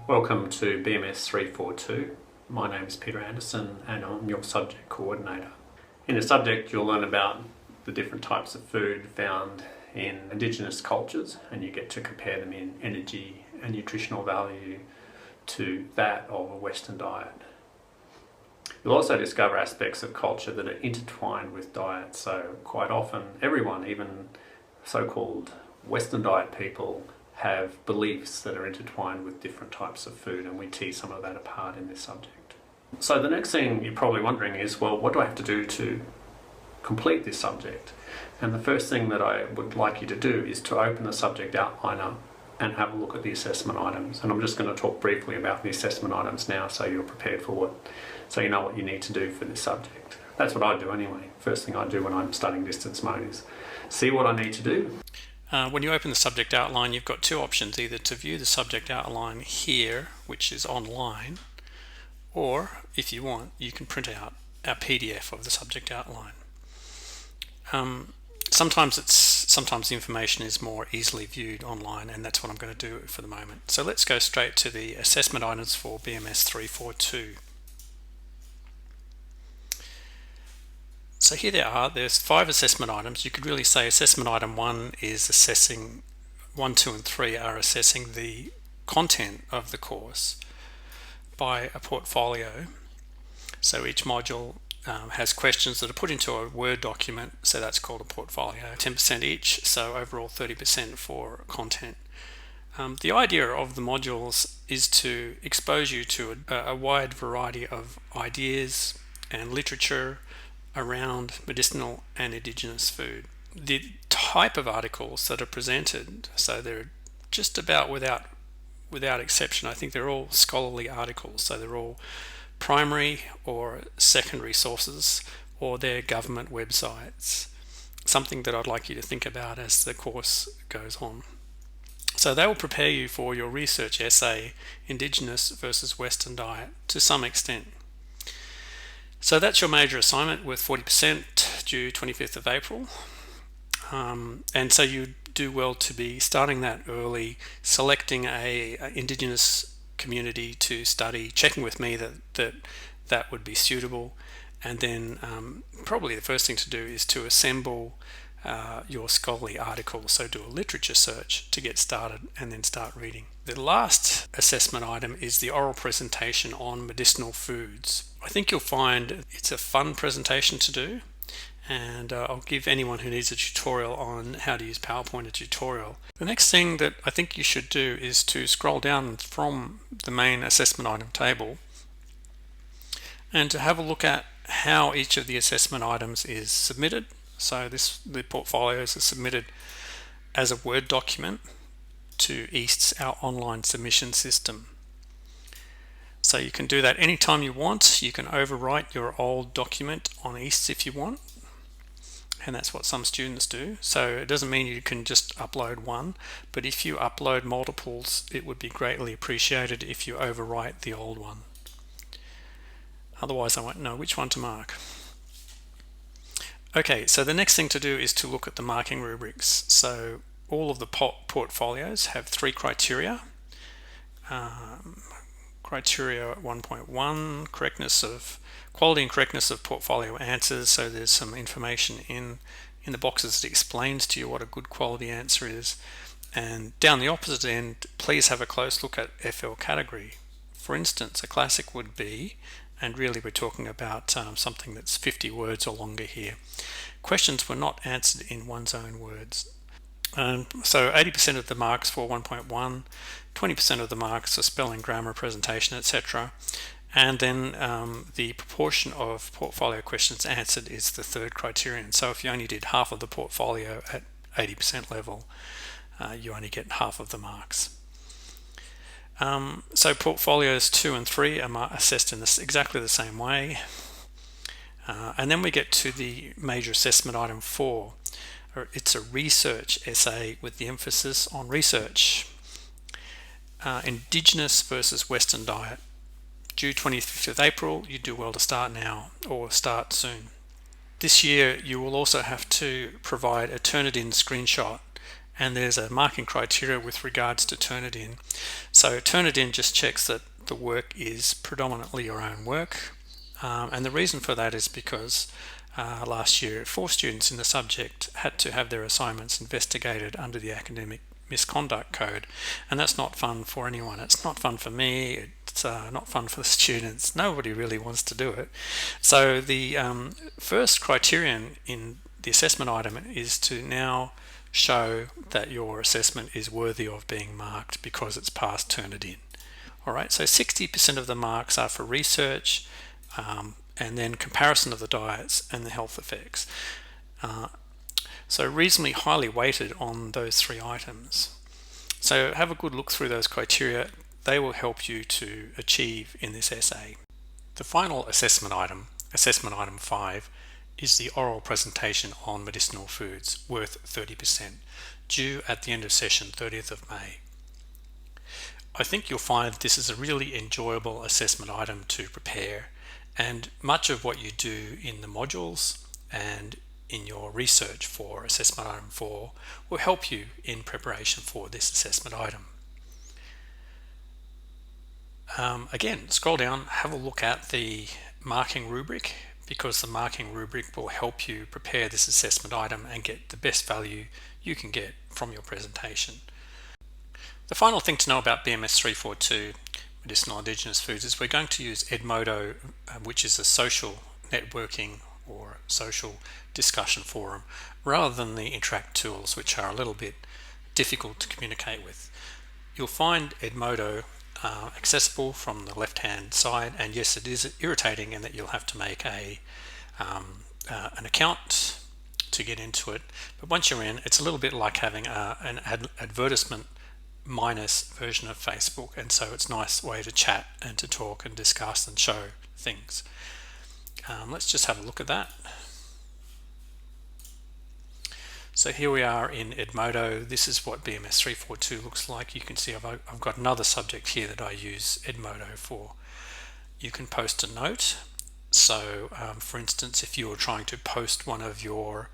Welcome to BMS342. My name is Peter Anderson and I'm your subject coordinator. In the subject you'll learn about the different types of food found in Indigenous cultures, and you get to compare them in energy and nutritional value to that of a Western diet. You'll also discover aspects of culture that are intertwined with diet, so quite often everyone, even so-called Western diet people, have beliefs that are intertwined with different types of food, and we tease some of that apart in this subject. So the next thing you're probably wondering is, well, what do I have to do to complete this subject? And the first thing that I would like you to do is to open the subject outliner and have a look at the assessment items. And I'm just going to talk briefly about the assessment items now, so you're prepared for so you know what you need to do for this subject. That's what I do anyway. First thing I do when I'm studying distance mode is see what I need to do. When you open the subject outline, you've got two options: either to view the subject outline here, which is online, or if you want, you can print out our PDF of the subject outline. Sometimes the information is more easily viewed online, and that's what I'm going to do for the moment. So let's go straight to the assessment items for BMS 342. So here they are. There's 5 assessment items. You could really say assessment item 1 is assessing, 1, 2 and 3 are assessing the content of the course by a portfolio. So each module has questions that are put into a Word document, so that's called a portfolio. 10% each, so overall 30% for content. The idea of the modules is to expose you to a wide variety of ideas and literature around medicinal and indigenous food. The type of articles that are presented, so they're just about without exception, I think they're all scholarly articles, so they're all primary or secondary sources, or their government websites. Something that I'd like you to think about as the course goes on. So they will prepare you for your research essay, Indigenous versus Western diet, to some extent. So that's your major assignment with 40% due 25th of April. And so you do well to be starting that early, selecting a Indigenous community to study, checking with me that would be suitable, and then probably the first thing to do is to assemble your scholarly articles. So do a literature search to get started and then start reading. The last assessment item is the oral presentation on medicinal foods. I think you'll find it's a fun presentation to do, and I'll give anyone who needs a tutorial on how to use PowerPoint a tutorial. The next thing that I think you should do is to scroll down from the main assessment item table and to have a look at how each of the assessment items is submitted. So the portfolios are submitted as a Word document to East's, our online submission system. So you can do that anytime you want. You can overwrite your old document on East if you want, and that's what some students do. So it doesn't mean you can just upload one, but if you upload multiples, it would be greatly appreciated if you overwrite the old one. Otherwise I won't know which one to mark. Okay, so the next thing to do is to look at the marking rubrics. So all of the portfolios have 3 criteria. Criteria 1.1, quality and correctness of portfolio answers. So there's some information in the boxes that explains to you what a good quality answer is. And down the opposite end, please have a close look at FL category. For instance, a classic would be, and really we're talking about something that's 50 words or longer here, questions were not answered in one's own words. So 80% of the marks for 1.1, 20% of the marks for spelling, grammar, presentation, etc. And then the proportion of portfolio questions answered is the third criterion. So if you only did half of the portfolio at 80% level, you only get half of the marks. So portfolios 2 and 3 are assessed in exactly the same way. And then we get to the major assessment item 4. It's a research essay with the emphasis on research. Indigenous versus Western diet. Due 25th of April, you do well to start now or start soon. This year you will also have to provide a Turnitin screenshot and there's a marking criteria with regards to Turnitin. So Turnitin just checks that the work is predominantly your own work, and the reason for that is because last year 4 students in the subject had to have their assignments investigated under the Academic Misconduct Code, and that's not fun for anyone. It's not fun for me, it's not fun for the students. Nobody really wants to do it. So the first criterion in the assessment item is to now show that your assessment is worthy of being marked because it's passed Turnitin. Alright, so 60% of the marks are for research, and then comparison of the diets and the health effects. So reasonably highly weighted on those 3 items. So have a good look through those criteria. They will help you to achieve in this essay. The final assessment item 5, is the oral presentation on medicinal foods, worth 30%, due at the end of session 30th of May. I think you'll find this is a really enjoyable assessment item to prepare, and much of what you do in the modules and in your research for assessment item 4 will help you in preparation for this assessment item. Again, scroll down, have a look at the marking rubric, because the marking rubric will help you prepare this assessment item and get the best value you can get from your presentation. The final thing to know about BMS342 Medicinal Indigenous Foods is we're going to use Edmodo, which is a social networking or social discussion forum, rather than the Interact tools, which are a little bit difficult to communicate with. You'll find Edmodo accessible from the left hand side, and yes, it is irritating in that you'll have to make an account to get into it, but once you're in, it's a little bit like having an advertisement minus version of Facebook, and so it's a nice way to chat and to talk and discuss and show things. Let's just have a look at that. So here we are in Edmodo. This is what BMS342 looks like. You can see I've got another subject here that I use Edmodo for. You can post a note. So for instance, if you were trying to post one of your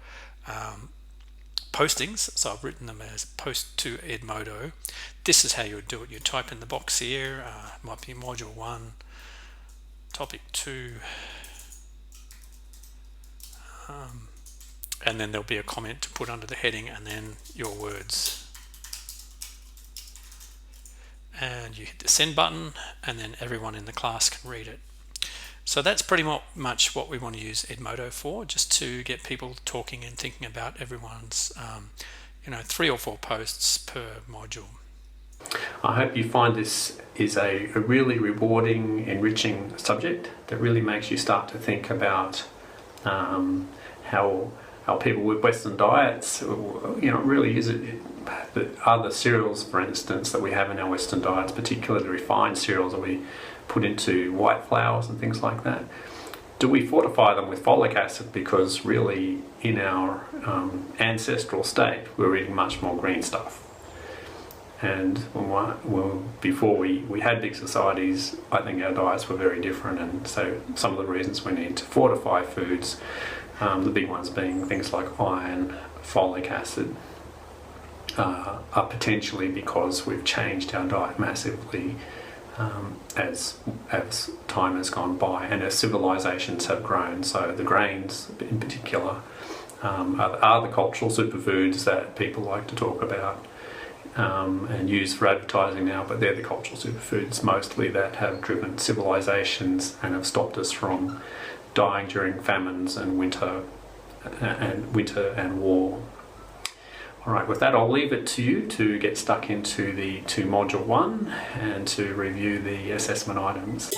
postings, so I've written them as post to Edmodo, this is how you would do it. You type in the box here, might be module 1, topic 2, and then there'll be a comment to put under the heading and then your words. And you hit the send button, and then everyone in the class can read it. So that's pretty much what we want to use Edmodo for, just to get people talking and thinking about everyone's 3 or 4 posts per module. I hope you find this is a really rewarding, enriching subject that really makes you start to think about how people with Western diets, really is it the other cereals, for instance, that we have in our Western diets, particularly the refined cereals that we put into white flours and things like that. Do we fortify them with folic acid because really in our ancestral state we're eating much more green stuff? And before we had big societies, I think our diets were very different, and so some of the reasons we need to fortify foods, the big ones being things like iron, folic acid, are potentially because we've changed our diet massively as time has gone by and as civilizations have grown. So the grains in particular are the cultural superfoods that people like to talk about and use for advertising now, but they're the cultural superfoods mostly that have driven civilizations and have stopped us from dying during famines and winter and war. Alright, with that I'll leave it to you to get stuck into module 1 and to review the assessment items.